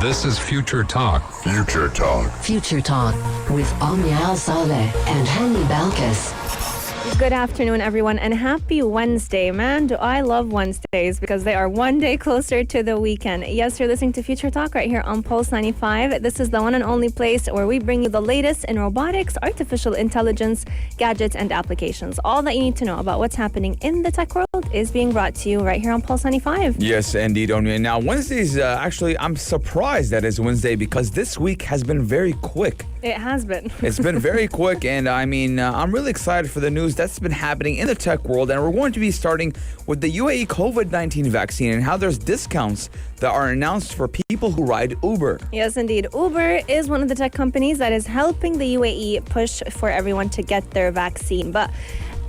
This is Future Talk. Future Talk. Future Talk with Omnia Al Saleh and Hani Balkis. Good afternoon, everyone, and happy Wednesday. Man, do I love Wednesdays because they are one day closer to the weekend. Yes, you're listening to Future Talk right here on Pulse 95. This is the one and only place where we bring you the latest in robotics, artificial intelligence, gadgets, and applications. All that you need to know about what's happening in the tech world is being brought to you right here on Pulse 95. Yes, indeed, Omnia. Now, Wednesdays, actually, I'm surprised that it's Wednesday because this week has been very quick. It has been. It's been very quick, and I'm really excited for the news that's been happening in the tech world. And we're going to be starting with the UAE COVID-19 vaccine and how there's discounts that are announced for people who ride Uber. Yes, indeed. Uber is one of the tech companies that is helping the UAE push for everyone to get their vaccine. But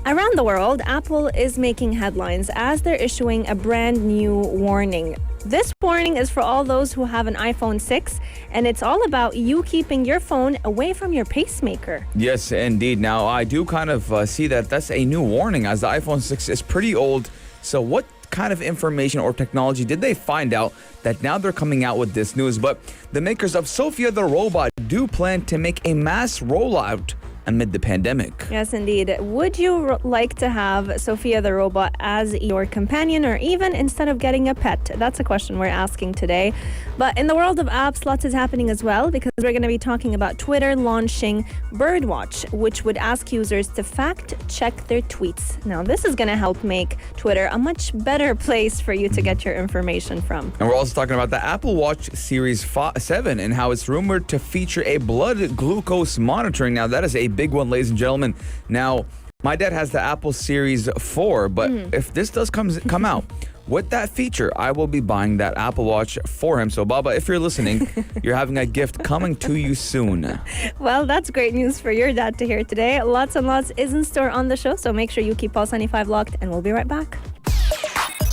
around the world, Apple is making headlines as they're issuing a brand new warning. This warning is for all those who have an iPhone 6, and it's all about you keeping your phone away from your pacemaker. Yes, indeed. Now, I do kind of see that that's a new warning as the iPhone 6 is pretty old. So what kind of information or technology did they find out that now they're coming out with this news? But the makers of Sophia the robot do plan to make a mass rollout amid the pandemic. Yes, indeed. Would you like to have Sophia the robot as your companion, or even instead of getting a pet? That's a question we're asking today. But in the world of apps, lots is happening as well, because we're going to be talking about Twitter launching Birdwatch, which would ask users to fact-check their tweets. Now, this is going to help make Twitter a much better place for you to get your information from. And we're also talking about the Apple Watch Series 7 and how it's rumored to feature a blood glucose monitoring. Now, that is a big one, ladies and gentlemen. Now, my dad has the Apple Series 4, but if this does come out with that feature, I will be buying that Apple Watch for him. So, Baba, if you're listening, you're having a gift coming to you soon. Well, that's great news for your dad to hear today. Lots and lots is in store on the show, so make sure you keep Pulse 95 locked, and we'll be right back.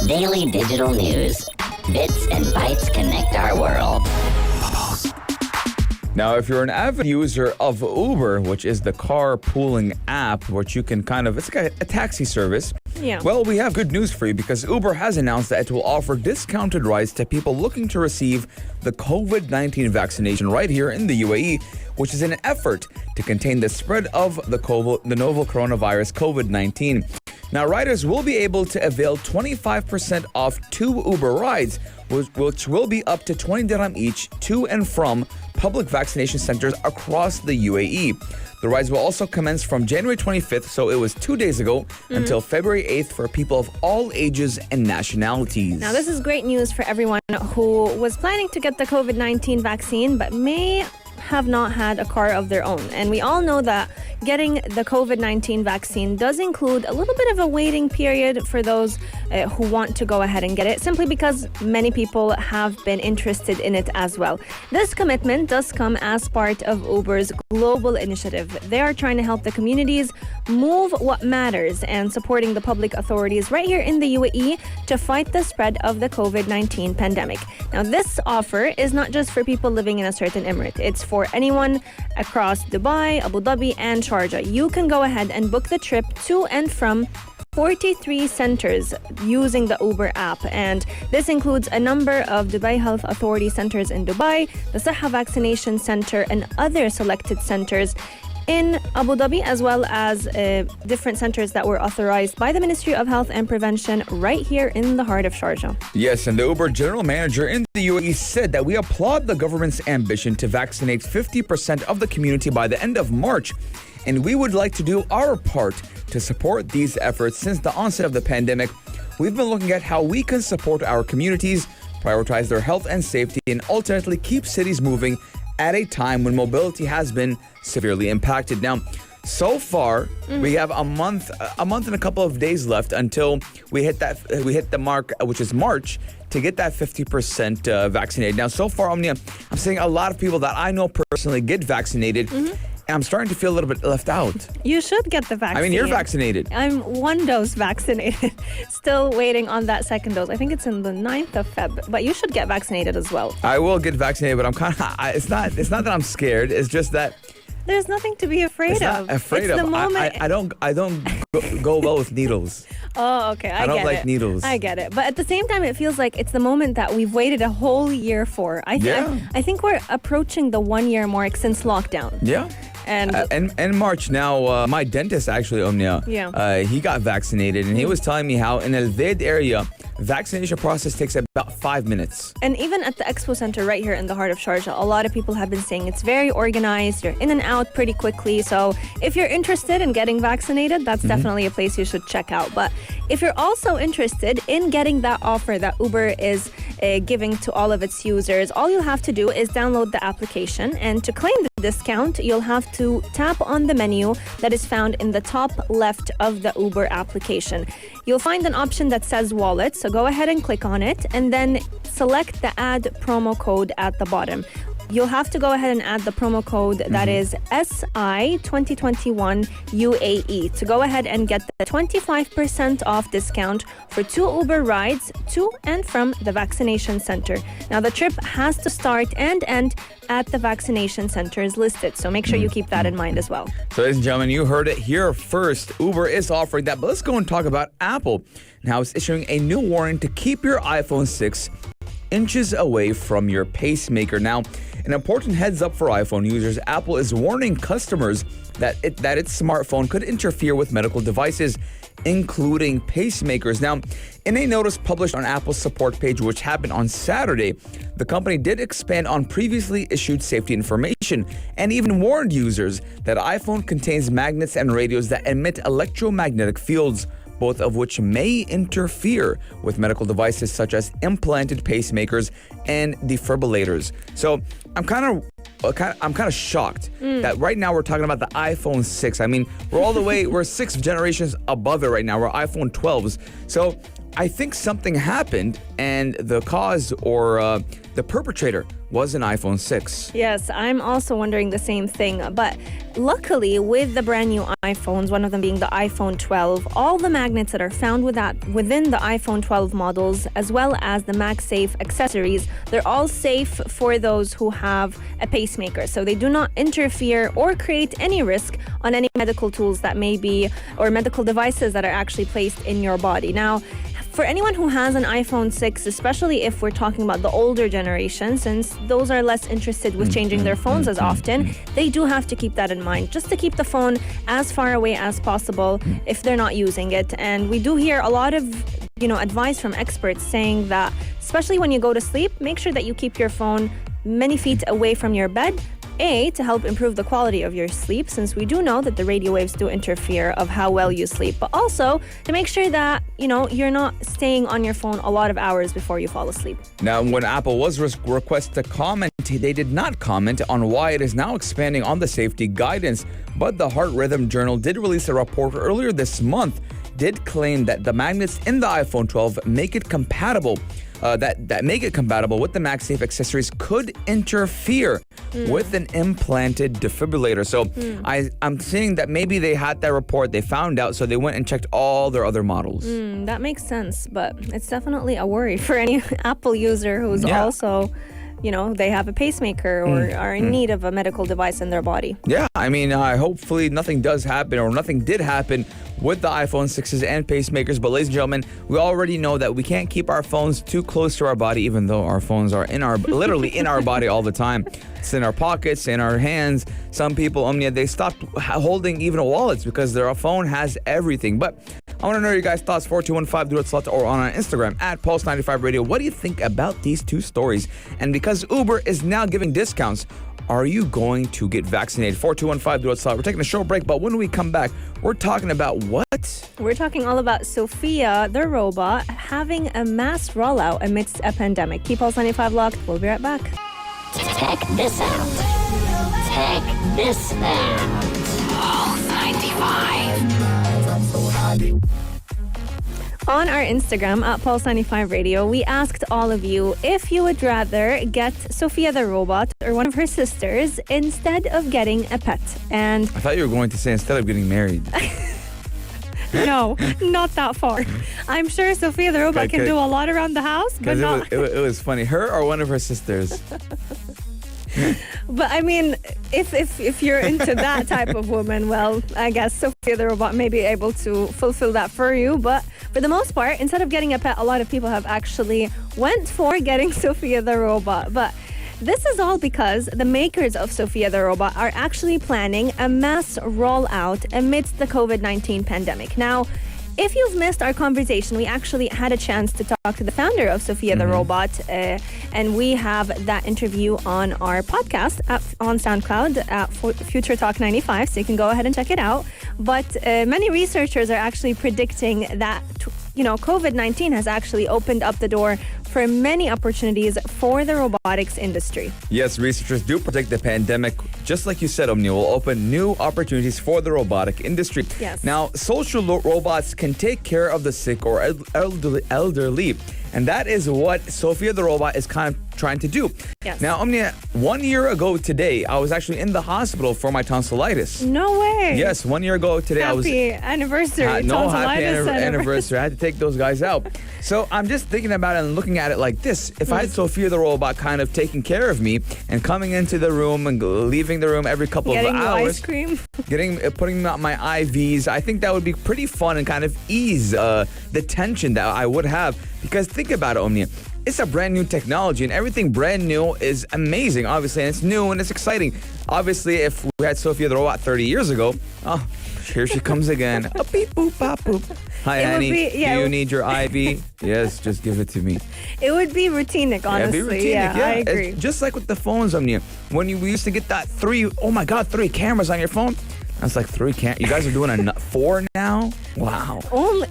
Daily digital news. Bits and bytes connect our world. Now, if you're an avid user of Uber, which is the carpooling app, which you can it's like a taxi service. Yeah. Well, we have good news for you because Uber has announced that it will offer discounted rides to people looking to receive the COVID-19 vaccination right here in the UAE, which is an effort to contain the spread of the novel coronavirus COVID-19. Now, riders will be able to avail 25% off 2 Uber rides, which will be up to 20 dirham each to and from public vaccination centers across the UAE. The rides will also commence from January 25th, so it was 2 days ago, until February 8th for people of all ages and nationalities. Now, this is great news for everyone who was planning to get the COVID-19 vaccine, but may have not had a car of their own. And we all know that getting the COVID-19 vaccine does include a little bit of a waiting period for those who want to go ahead and get it, simply because many people have been interested in it as well. This commitment does come as part of Uber's global initiative. They are trying to help the communities move what matters and supporting the public authorities right here in the UAE to fight the spread of the COVID-19 pandemic. Now, this offer is not just for people living in a certain emirate. It's for anyone across Dubai, Abu Dhabi, and Sharjah. You can go ahead and book the trip to and from 43 centers using the Uber app, and this includes a number of Dubai Health Authority centers in Dubai, the Saha Vaccination Center, and other selected centers in Abu Dhabi, as well as different centers that were authorized by the Ministry of Health and Prevention right here in the heart of Sharjah. Yes, and the Uber general manager in the UAE said that we applaud the government's ambition to vaccinate 50% of the community by the end of March, and we would like to do our part to support these efforts. Since the onset of the pandemic, we've been looking at how we can support our communities, prioritize their health and safety, and ultimately keep cities moving at a time when mobility has been severely impacted. Now, so far, we have a month and a couple of days left until we hit the mark, which is March, to get that 50% vaccinated. Now, so far, Omnia, I'm seeing a lot of people that I know personally get vaccinated. And I'm starting to feel a little bit left out. You should get the vaccine. I mean, you're vaccinated. I'm 1 dose vaccinated. Still waiting on that second dose. I think it's in the 9th of Feb. But you should get vaccinated as well. I will get vaccinated, but I'm kind of. It's not that I'm scared. It's just that there's nothing to be afraid of. It's the moment. I don't go well with needles. Oh, okay. I don't get like it. needles. I get it. But at the same time, it feels like it's the moment that we've waited a whole year for. I think we're approaching the 1 year mark since lockdown. Yeah. And in March now, my dentist actually, Omnia, he got vaccinated, and he was telling me how in El Ved area, vaccination process takes about 5 minutes. And even at the Expo Center right here in the heart of Sharjah, a lot of people have been saying it's very organized. You're in and out pretty quickly. So if you're interested in getting vaccinated, that's definitely a place you should check out. But if you're also interested in getting that offer that Uber is giving to all of its users, all you'll have to do is download the application. And to claim the discount, you'll have to tap on the menu that is found in the top left of the Uber application. You'll find an option that says wallet, so go ahead and click on it and then select the add promo code at the bottom. You'll have to go ahead and add the promo code that is SI 2021 UAE to go ahead and get the 25% off discount for 2 Uber rides to and from the vaccination center. Now, the trip has to start and end at the vaccination centers listed, so make sure you keep that in mind as well. So, ladies and gentlemen, you heard it here first. Uber is offering that, but let's go and talk about Apple. Now, it's issuing a new warrant to keep your iPhone 6 inches away from your pacemaker. Now, an important heads up for iPhone users, Apple is warning customers that its smartphone could interfere with medical devices, including pacemakers. Now, in a notice published on Apple's support page, which happened on Saturday, the company did expand on previously issued safety information and even warned users that iPhone contains magnets and radios that emit electromagnetic fields, both of which may interfere with medical devices such as implanted pacemakers and defibrillators. So I'm kind of shocked that right now we're talking about the iPhone 6. I mean, we're 6 generations above it right now. We're iPhone 12s. So I think something happened, and the cause or the perpetrator was an iPhone 6. Yes, I'm also wondering the same thing. But luckily, with the brand new iPhones, one of them being the iPhone 12, all the magnets that are found within the iPhone 12 models, as well as the MagSafe accessories, they're all safe for those who have a pacemaker. So they do not interfere or create any risk on any medical tools that may be, or medical devices that are actually placed in your body. Now, for anyone who has an iPhone 6, especially if we're talking about the older generation, since those are less interested with changing their phones as often, they do have to keep that in mind, just to keep the phone as far away as possible if they're not using it. And we do hear a lot of advice from experts saying that, especially when you go to sleep, make sure that you keep your phone many feet away from your bed. To help improve the quality of your sleep, since we do know that the radio waves do interfere of how well you sleep, but also to make sure that, you're not staying on your phone a lot of hours before you fall asleep. Now, when Apple was requested to comment, they did not comment on why it is now expanding on the safety guidance, but the Heart Rhythm Journal did release a report earlier this month, did claim that the magnets in the iPhone 12 make it compatible that make it compatible with the MagSafe accessories could interfere with an implanted defibrillator. So I'm seeing that maybe they had that report, they found out, so they went and checked all their other models. That makes sense, but it's definitely a worry for any Apple user who's also, they have a pacemaker or are in need of a medical device in their body. Yeah, I mean, hopefully nothing does happen or nothing did happen with the iPhone 6s and pacemakers. But ladies and gentlemen, we already know that we can't keep our phones too close to our body, even though our phones are literally in our body all the time. It's in our pockets, in our hands. Some people, Omnia, they stopped holding even wallets because their phone has everything. But I want to know your guys' thoughts. 4215 do it slot or on our Instagram at Pulse95 Radio. What do you think about these two stories? And because Uber is now giving discounts, are you going to get vaccinated? 4215 do it slot. We're taking a short break, but when we come back, we're talking about what? We're talking all about Sophia, the robot, having a mass rollout amidst a pandemic. Keep Pulse 95 locked. We'll be right back. Check this out. Check this out. Pulse 95. On our Instagram at Pulse95 Radio, we asked all of you if you would rather get Sophia the robot or one of her sisters instead of getting a pet. And I thought you were going to say instead of getting married. No, not that far. I'm sure Sophia the robot can do a lot around the house, but not. It was funny. Her or one of her sisters? But I mean, if you're into that type of woman, well, I guess Sophia the robot may be able to fulfill that for you. But for the most part, instead of getting a pet, a lot of people have actually went for getting Sophia the robot. But this is all because the makers of Sophia the robot are actually planning a mass rollout amidst the COVID-19 pandemic. Now, if you've missed our conversation, we actually had a chance to talk to the founder of Sophia the robot, and we have that interview on our podcast on SoundCloud at Future Talk 95, so you can go ahead and check it out. But many researchers are actually predicting that COVID-19 has actually opened up the door for many opportunities for the robotics industry. Yes, researchers do predict the pandemic, just like you said, Omnia, will open new opportunities for the robotic industry. Yes. Now, social robots can take care of the sick or elderly. And that is what Sophia the robot is kind of trying to do. Yes. Now, Omnia, 1 year ago today, I was actually in the hospital for my tonsillitis. No way. Yes, 1 year ago today, I was... Happy anniversary. No happy tonsillitis anniversary. I had to take those guys out. So I'm just thinking about it and looking at it like this. If I had Sophia the robot kind of taking care of me and coming into the room and leaving the room every couple Getting of hours. ice cream. Putting out my IVs, I think that would be pretty fun and kind of ease the tension that I would have. Because think about it, Omnia. It's a brand new technology, and everything brand new is amazing, obviously, and it's new and it's exciting. Obviously, if we had Sophia the robot 30 years ago, oh, here she comes again. A beep, boop, bop, boop. Hi, honey. Do you need your IV? Yes, just give it to me. It would be routinic, honestly. Yeah, be routinic, yeah. I agree. It's just like with the phones, Omnia. When we used to get that 3 cameras on your phone. That's like 3 cameras. You guys are doing 4 now? Wow.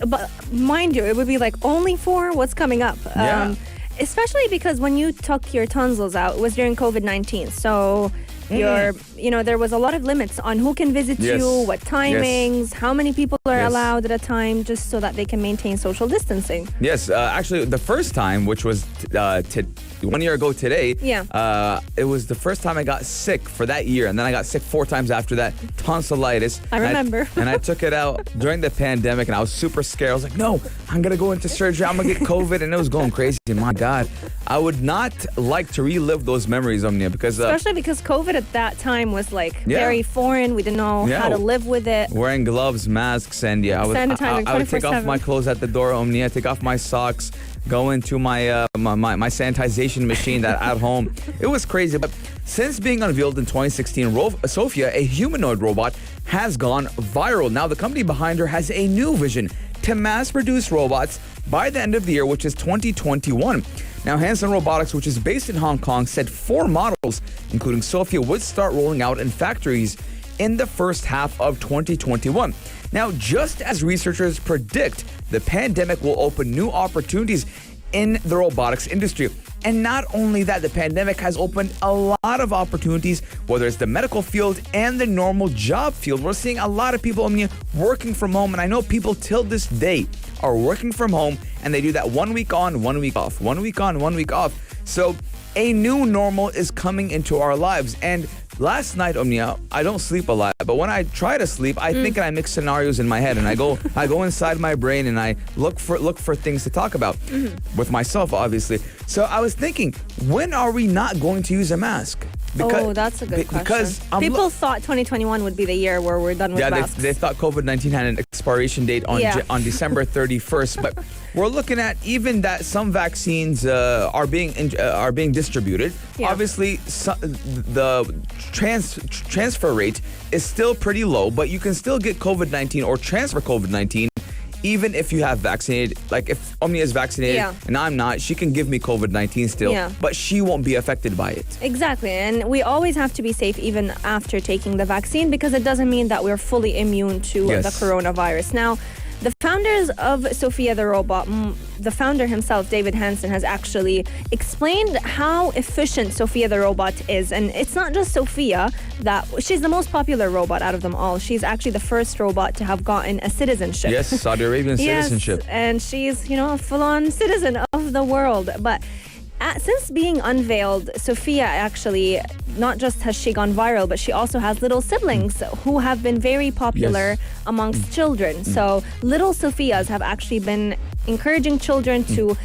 But mind you, it would be like only 4? What's coming up? Yeah. Especially because when you took your tonsils out, it was during COVID-19. So there was a lot of limits on who can visit you, what timings, how many people are allowed at a time, just so that they can maintain social distancing. Yes, actually, the first time, which was 1 year ago today, it was the first time I got sick for that year, and then I got sick 4 times after that, tonsillitis. I remember. And I took it out during the pandemic, and I was super scared. I was like, no, I'm going to go into surgery. I'm going to get COVID, and it was going crazy. My God, I would not like to relive those memories, Omnia, because... Especially because COVID at that time was very foreign. We didn't know how to live with it. Wearing gloves, masks, and I would take off my clothes at the door, Omnia, take off my socks, go into my my sanitization machine that at home. It was crazy. But since being unveiled in 2016, Sophia, a humanoid robot, has gone viral. Now the company behind her has a new vision to mass produce robots by the end of the year, which is 2021. Now, Hanson Robotics, which is based in Hong Kong, said 4 models, including Sophia, would start rolling out in factories in the first half of 2021. Now, just as researchers predict, the pandemic will open new opportunities in the robotics industry. And not only that, the pandemic has opened a lot of opportunities, whether it's the medical field and the normal job field. We're seeing a lot of people working from home, and I know people till this day are working from home, and they do that 1 week on, 1 week off, 1 week on, 1 week off. So a new normal is coming into our lives. And last night, Omnia, I don't sleep a lot, but when I try to sleep, I think and I mix scenarios in my head, and I go inside my brain and I look for things to talk about with myself, obviously. So I was thinking, when are we not going to use a mask? That's a good question. Because people thought 2021 would be the year where we're done with masks. They thought COVID-19 had an expiration date on December 31st, but we're looking at even that some vaccines are being distributed. Yeah. Obviously, the transfer rate is still pretty low, but you can still get COVID-19 or transfer COVID-19 even if you have vaccinated. Like if Omnia is vaccinated and I'm not, she can give me COVID-19 still, but she won't be affected by it. Exactly, and we always have to be safe even after taking the vaccine, because it doesn't mean that we're fully immune to the coronavirus. Now, the founders of Sophia the robot, the founder himself, David Hanson, has actually explained how efficient Sophia the robot is. And it's not just Sophia that she's the most popular robot out of them all. She's actually the first robot to have gotten a citizenship. Yes, Saudi Arabian citizenship. And she's, a full-on citizen of the world. But since being unveiled, Sophia actually, not just has she gone viral, but she also has little siblings who have been very popular amongst children. So little Sophias have actually been encouraging children to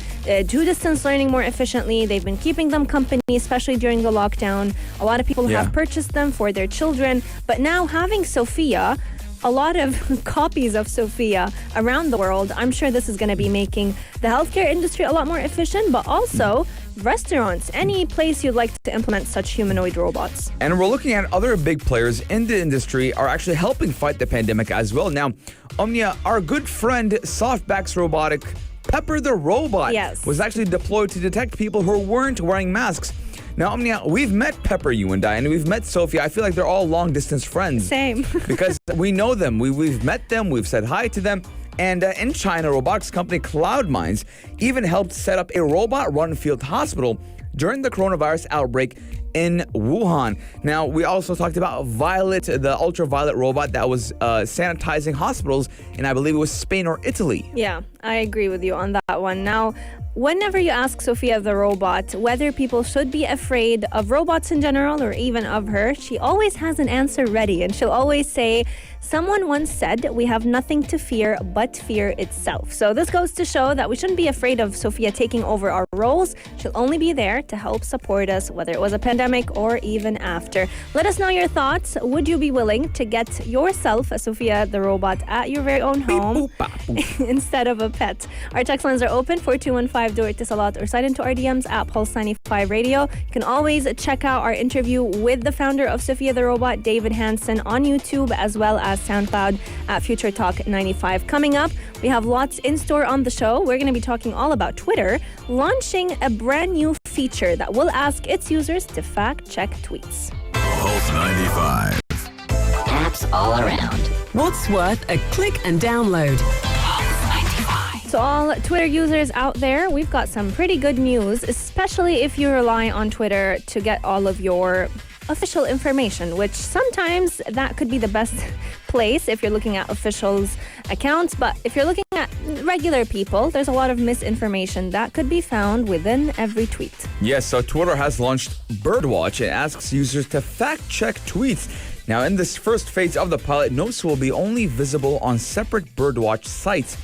do distance learning more efficiently. They've been keeping them company, especially during the lockdown. A lot of people have purchased them for their children. But now having Sophia a lot of copies of Sophia around the world. I'm sure this is going to be making the healthcare industry a lot more efficient, but also restaurants, any place you'd like to implement such humanoid robots. And we're looking at other big players in the industry are actually helping fight the pandemic as well. Now, Omnia, our good friend SoftBank's robotic Pepper the Robot was actually deployed to detect people who weren't wearing masks. Now, Omnia, we've met Pepper, you and I, and we've met Sophia. I feel like they're all long-distance friends. Same. Because we know them. We've met them. We've said hi to them. And in China, robotics company Cloudminds even helped set up a robot-run field hospital during the coronavirus outbreak in Wuhan. Now, we also talked about Violet, the ultraviolet robot that was sanitizing hospitals in, I believe it was Spain or Italy. Yeah, I agree with you on that one. Now, whenever you ask Sophia the robot whether people should be afraid of robots in general or even of her, she always has an answer ready, and she'll always say, someone once said, we have nothing to fear but fear itself. So this goes to show that we shouldn't be afraid of Sophia taking over our roles. She'll only be there to help support us, whether it was a pandemic or even after. Let us know your thoughts. Would you be willing to get yourself a Sophia the robot at your very own home instead of a pet? Our text lines are open for 215 do it to Salat or sign into our DMs at Pulse 95 Radio. You can always check out our interview with the founder of Sophia the Robot, David Hansen, on YouTube as well as SoundCloud at Future Talk 95. Coming up, we have lots in store on the show. We're going to be talking all about Twitter launching a brand new feature that will ask its users to fact-check tweets. Pulse 95. Apps all around. What's worth a click and download? To all Twitter users out there, we've got some pretty good news, especially if you rely on Twitter to get all of your official information, which sometimes that could be the best place if you're looking at officials' accounts. But if you're looking at regular people, there's a lot of misinformation that could be found within every tweet. Yes, so Twitter has launched Birdwatch and asks users to fact-check tweets. Now, in this first phase of the pilot, notes will be only visible on separate Birdwatch sites.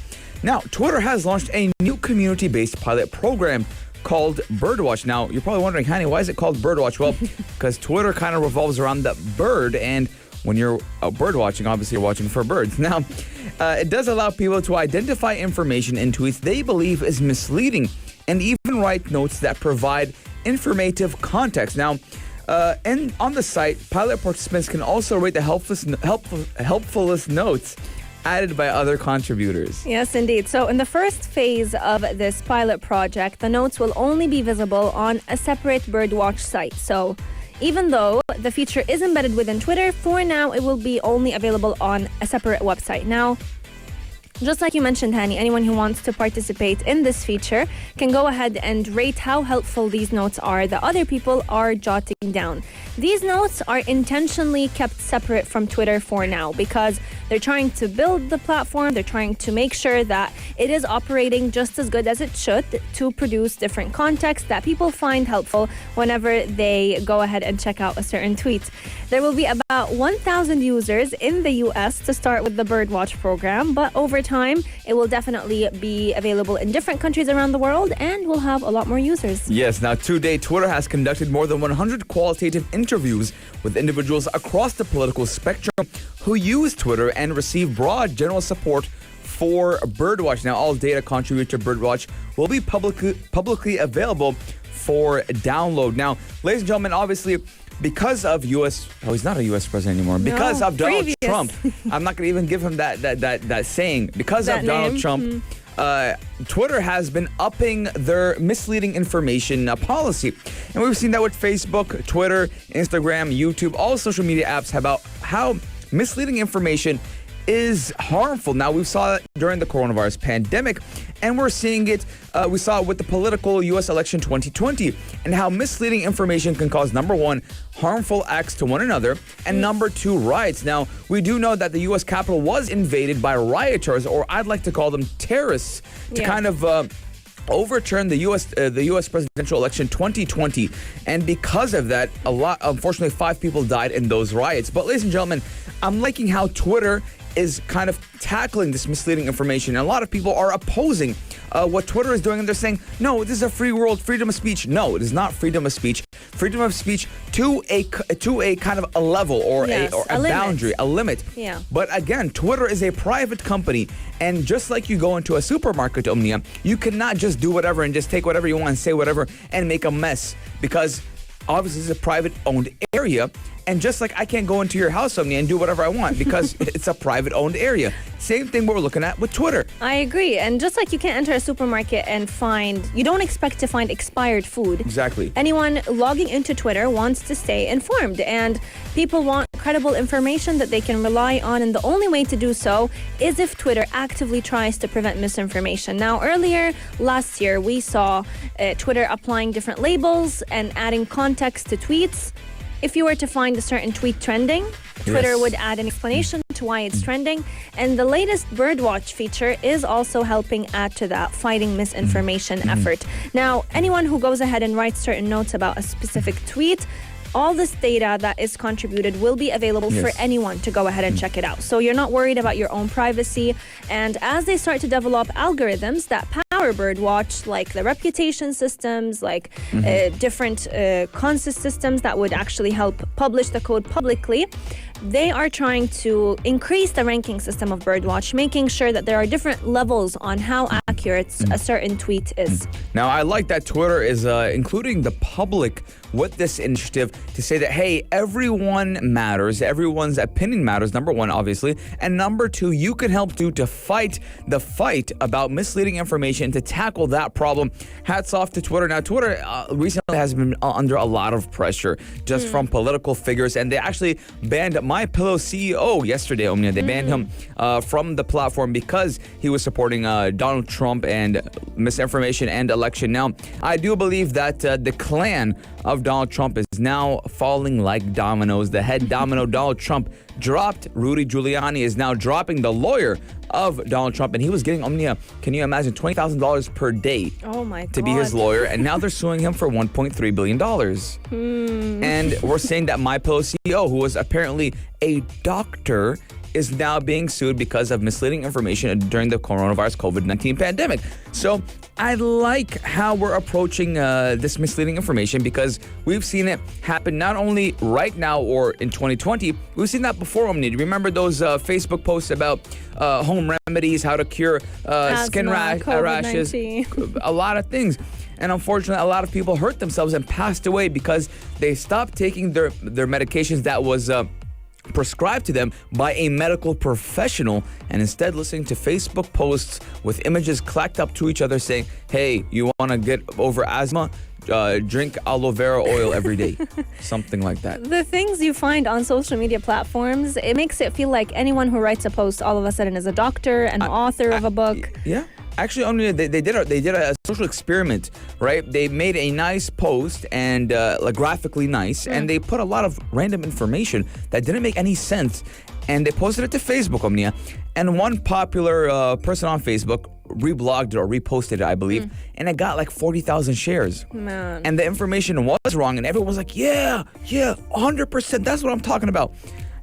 Now, Twitter has launched a new community-based pilot program called Birdwatch. Now, you're probably wondering, Hani, why is it called Birdwatch? Well, because Twitter kind of revolves around the bird, and when you're bird watching, obviously you're watching for birds. Now, it does allow people to identify information in tweets they believe is misleading and even write notes that provide informative context. Now, and on the site, pilot participants can also rate the helpfulest notes added by other contributors. Yes, indeed. So in the first phase of this pilot project, the notes will only be visible on a separate Birdwatch site. So even though the feature is embedded within Twitter, for now it will be only available on a separate website. Now, just like you mentioned, Hani, anyone who wants to participate in this feature can go ahead and rate how helpful these notes are that other people are jotting down. These notes are intentionally kept separate from Twitter for now because they're trying to build the platform. They're trying to make sure that it is operating just as good as it should to produce different context that people find helpful whenever they go ahead and check out a certain tweet. There will be about 1,000 users in the US to start with the Birdwatch program, but over time, it will definitely be available in different countries around the world and will have a lot more users. Yes, now to date, Twitter has conducted more than 100 qualitative interviews with individuals across the political spectrum who use Twitter and receive broad general support for Birdwatch. Now, all data contributed to Birdwatch will be publicly available for download. Now, ladies and gentlemen, obviously, because of he's not a U.S. president anymore. Because of Donald Trump, I'm not going to even give him that saying. Because of Donald Trump, Twitter has been upping their misleading information policy. And we've seen that with Facebook, Twitter, Instagram, YouTube, all social media apps about how misleading information is harmful. Now, we saw it during the coronavirus pandemic, and we're seeing it, we saw it with the political U.S. election 2020, and how misleading information can cause, number one, harmful acts to one another, and number two, riots. Now, we do know that the U.S. Capitol was invaded by rioters, or I'd like to call them terrorists, to kind of overturn the U.S. presidential election 2020. And because of that, unfortunately, 5 people died in those riots. But ladies and gentlemen, I'm liking how Twitter is kind of tackling this misleading information. And a lot of people are opposing what Twitter is doing, and they're saying, no, this is a free world, freedom of speech. No, it is not freedom of speech. Freedom of speech to a kind of a level or a boundary, a limit. Yeah. But again, Twitter is a private company, and just like you go into a supermarket, Omnia, you cannot just do whatever and just take whatever you want and say whatever and make a mess, because obviously it's a private owned area. And just like I can't go into your house, Omnia, and do whatever I want because it's a private owned area. Same thing we're looking at with Twitter. I agree. And just like you can't enter a supermarket and you don't expect to find expired food. Exactly. Anyone logging into Twitter wants to stay informed, and people want credible information that they can rely on. And the only way to do so is if Twitter actively tries to prevent misinformation. Now, earlier last year, we saw Twitter applying different labels and adding context to tweets. If you were to find a certain tweet trending, Twitter would add an explanation to why it's trending. And the latest Birdwatch feature is also helping add to that fighting misinformation effort. Now, anyone who goes ahead and writes certain notes about a specific tweet, all this data that is contributed will be available for anyone to go ahead and check it out. So you're not worried about your own privacy. And as they start to develop algorithms that power Birdwatch, like the reputation systems, like different consist systems that would actually help publish the code publicly, they are trying to increase the ranking system of Birdwatch, making sure that there are different levels on how accurate a certain tweet is. Now, I like that Twitter is including the public with this initiative to say that, hey, everyone matters. Everyone's opinion matters, number one, obviously. And number two, you can help to fight the fight about misleading information, to tackle that problem. Hats off to Twitter. Now, Twitter recently has been under a lot of pressure just from political figures. And they actually banned MyPillow CEO yesterday, Omnia. They banned him from the platform because he was supporting Donald Trump and misinformation and election. Now, I do believe that the clan of Donald Trump is now falling like dominoes. The head domino, Donald Trump, dropped. Rudy Giuliani is now dropping the lawyer of Donald Trump, and he was getting, Omnia, can you imagine, $20,000 per day to be his lawyer, and now they're suing him for $1.3 billion. And we're saying that MyPillow CEO, who was apparently a doctor, is now being sued because of misleading information during the coronavirus COVID-19 pandemic. So I like how we're approaching this misleading information, because we've seen it happen not only right now or in 2020, we've seen that before, Omni. Remember those Facebook posts about home remedies, how to cure skin rashes, a lot of things. And unfortunately, a lot of people hurt themselves and passed away because they stopped taking their medications that was prescribed to them by a medical professional, and instead listening to Facebook posts with images clacked up to each other saying, hey, you want to get over asthma? Drink aloe vera oil every day. Something like that. The things you find on social media platforms, it makes it feel like anyone who writes a post all of a sudden is a doctor, an author of a book. Yeah. Actually, only they did a social experiment, right? They made a nice post and like graphically nice, and they put a lot of random information that didn't make any sense, and they posted it to Facebook, Omnia. And one popular person on Facebook reblogged it or reposted it, I believe, and it got like 40,000 shares. Man. And the information was wrong, and everyone was like, yeah, 100%, that's what I'm talking about.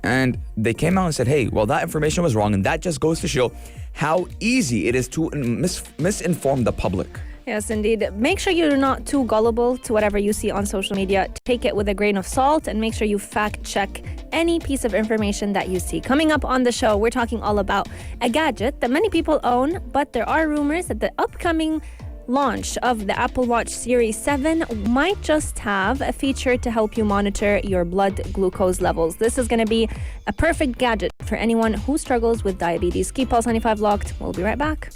And they came out and said, hey, well, that information was wrong, and that just goes to show how easy it is to misinform the public. Yes, indeed. Make sure you're not too gullible to whatever you see on social media. Take it with a grain of salt, and make sure you fact check any piece of information that you see. Coming up on the show, we're talking all about a gadget that many people own, but there are rumors that the upcoming launch of the Apple Watch Series 7 might just have a feature to help you monitor your blood glucose levels. This is going to be a perfect gadget for anyone who struggles with diabetes. Keep Pulse 95 locked. We'll be right back.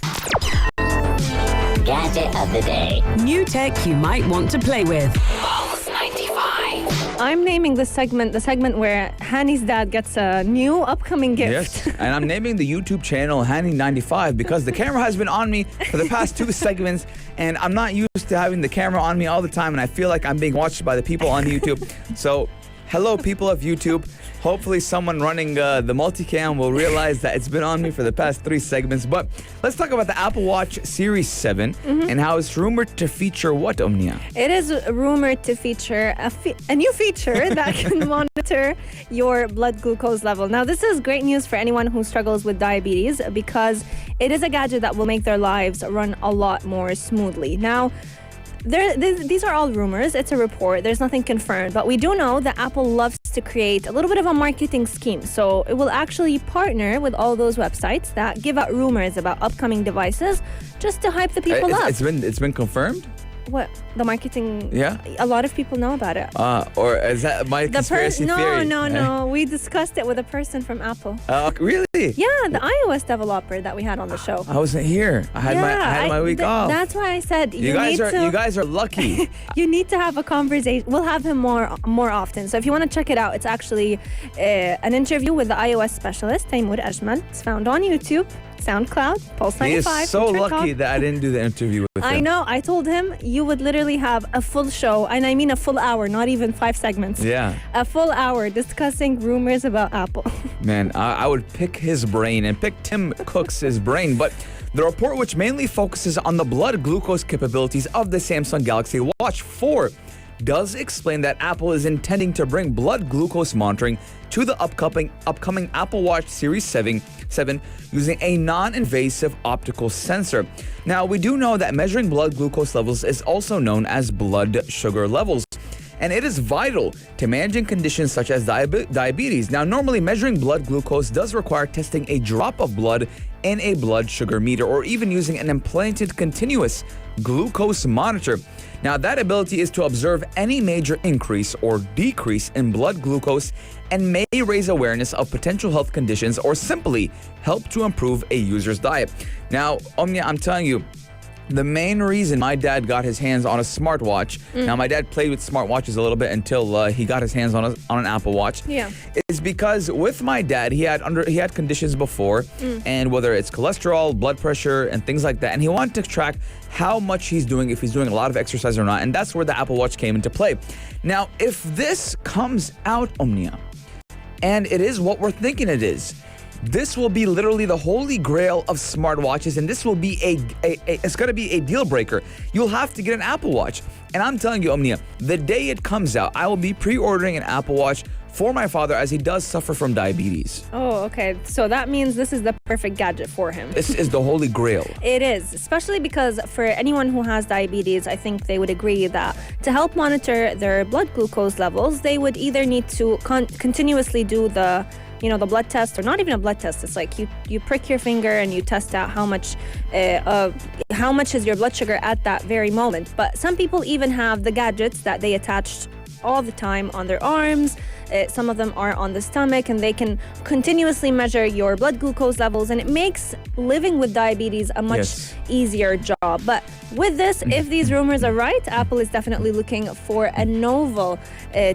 Gadget of the day. New tech you might want to play with. Pulse 95. I'm naming this segment the segment where Hani's dad gets a new upcoming gift. Yes, and I'm naming the YouTube channel Hani95 because the camera has been on me for the past 2 segments, and I'm not used to having the camera on me all the time, and I feel like I'm being watched by the people on YouTube. So Hello, people of YouTube. Hopefully someone running the multicam will realize that it's been on me for the past 3 segments. But let's talk about the Apple Watch Series 7 and how it's rumored to feature what, Omnia? It is rumored to feature a new feature that can monitor your blood glucose level. Now, this is great news for anyone who struggles with diabetes because it is a gadget that will make their lives run a lot more smoothly. Now, these are all rumors. It's a report. There's nothing confirmed. But we do know that Apple loves to create a little bit of a marketing scheme. So it will actually partner with all those websites that give out rumors about upcoming devices just to hype the people up. It's been confirmed? What? The marketing? Yeah. A lot of people know about it. Or is that my conspiracy theory? No. We discussed it with a person from Apple. Really? Yeah, the iOS developer that we had on the show. I wasn't here. I had my week off. That's why I said you guys are lucky. You need to have a conversation. We'll have him more often. So if you want to check it out, it's actually an interview with the iOS specialist, Taimur Ajmal. It's found on YouTube, SoundCloud, Pulse 95. He is so lucky that I didn't do the interview with him. I know. I told him you would literally have a full show, and I mean a full hour, not even 5 segments. Yeah. A full hour discussing rumors about Apple. Man, I would pick his brain and pick Tim Cook's brain, but the report, which mainly focuses on the blood glucose capabilities of the Samsung Galaxy Watch 4, does explain that Apple is intending to bring blood glucose monitoring to the upcoming Apple Watch Series 7 using a non-invasive optical sensor. Now, we do know that measuring blood glucose levels is also known as blood sugar levels, and it is vital to managing conditions such as diabetes. Now, normally measuring blood glucose does require testing a drop of blood in a blood sugar meter or even using an implanted continuous glucose monitor. Now, that ability is to observe any major increase or decrease in blood glucose and may raise awareness of potential health conditions or simply help to improve a user's diet. Now, Omnia, I'm telling you, the main reason my dad got his hands on a smartwatch, now my dad played with smartwatches a little bit until he got his hands on an Apple Watch, is because with my dad, he had conditions before, and whether it's cholesterol, blood pressure, and things like that, and he wanted to track how much he's doing, if he's doing a lot of exercise or not, and that's where the Apple Watch came into play. Now, if this comes out, Omnia, and it is what we're thinking it is, this will be literally the holy grail of smartwatches, and this will be it's going to be a deal breaker. You'll have to get an Apple Watch. And I'm telling you, Omnia, the day it comes out, I will be pre-ordering an Apple Watch for my father as he does suffer from diabetes. Oh, okay. So that means this is the perfect gadget for him. This is the holy grail. It is, especially because for anyone who has diabetes, I think they would agree that to help monitor their blood glucose levels, they would either need to continuously do the blood test, or not even a blood test. It's like you prick your finger and you test out how much is your blood sugar at that very moment. But some people even have the gadgets that they attach all the time on their arms. Some of them are on the stomach, and they can continuously measure your blood glucose levels, and it makes living with diabetes a much easier job. But with this, if these rumors are right, Apple is definitely looking for a novel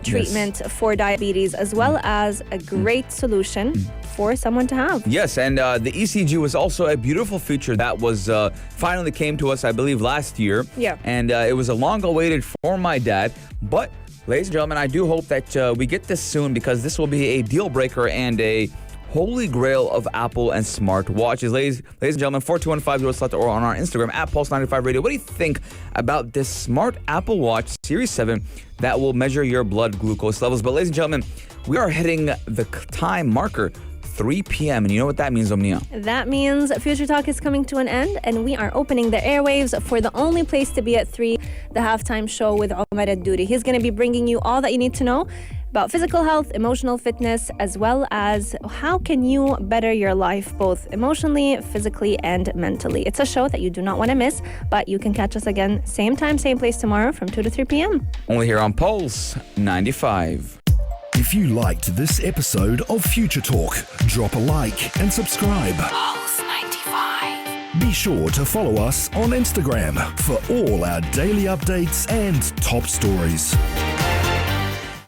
treatment for diabetes, as well as a great solution for someone to have. Yes, and the ECG was also a beautiful feature that was finally came to us, I believe, last year. Yeah. And it was a long awaited for my dad, but ladies and gentlemen, I do hope that we get this soon, because this will be a deal breaker and a holy grail of Apple and smart watches. Ladies and gentlemen, 4215 or on our Instagram at Pulse95 Radio. What do you think about this smart Apple Watch Series 7 that will measure your blood glucose levels? But ladies and gentlemen, we are hitting the time marker, 3 p.m. And you know what that means, Omnia? That means Future Talk is coming to an end, and we are opening the airwaves for the only place to be at 3, the halftime show with Omar Ad-Duri. He's going to be bringing you all that you need to know about physical health, emotional fitness, as well as how can you better your life, both emotionally, physically, and mentally. It's a show that you do not want to miss, but you can catch us again, same time, same place tomorrow from 2 to 3 p.m. Only here on Pulse 95. If you liked this episode of Future Talk, drop a like and subscribe. Pulse 95. Be sure to follow us on Instagram for all our daily updates and top stories.